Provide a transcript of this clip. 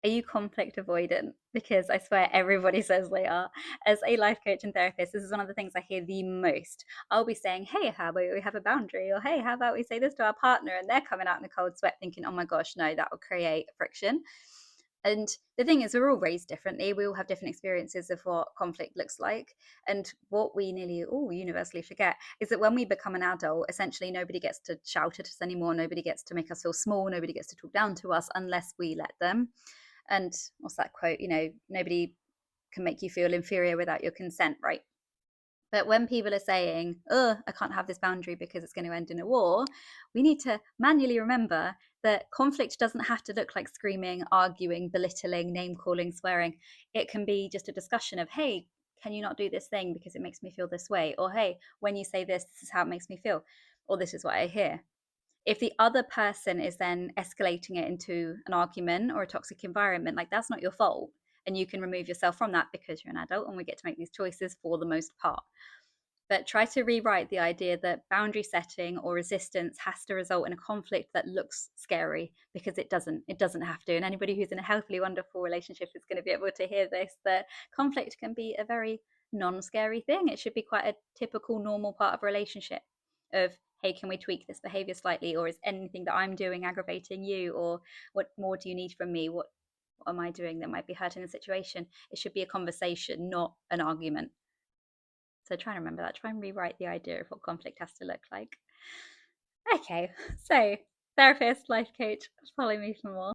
Are you conflict avoidant? Because I swear everybody says they are. As a life coach and therapist, this is one of the things I hear the most. I'll be saying, hey, how about we have a boundary? Or hey, how about we say this to our partner? And they're coming out in a cold sweat thinking, oh my gosh, no, that will create friction. And the thing is, we're all raised differently. We all have different experiences of what conflict looks like. And what we nearly all universally forget is that when we become an adult, essentially nobody gets to shout at us anymore. Nobody gets to make us feel small. Nobody gets to talk down to us unless we let them. And what's that quote? Nobody can make you feel inferior without your consent, right? But when people are saying, oh, I can't have this boundary because it's going to end in a war, we need to manually remember that conflict doesn't have to look like screaming, arguing, belittling, name calling, swearing. It can be just a discussion of, hey, can you not do this thing because it makes me feel this way? Or, hey, when you say this, this is how it makes me feel. Or this is what I hear. If the other person is then escalating it into an argument or a toxic environment, like that's not your fault. And you can remove yourself from that because you're an adult and we get to make these choices for the most part. But try to rewrite the idea that boundary setting or resistance has to result in a conflict that looks scary, because it doesn't. It doesn't have to. And anybody who's in a healthily wonderful relationship is going to be able to hear this, that conflict can be a very non-scary thing. It should be quite a typical normal part of a relationship of, hey, can we tweak this behavior slightly, or is anything that I'm doing aggravating you, or what more do you need from me, what am I doing that might be hurting the situation? It should be a conversation, not an argument. So try and remember that. Try and rewrite the idea of what conflict has to look like. Okay, so therapist, life coach, follow me for more.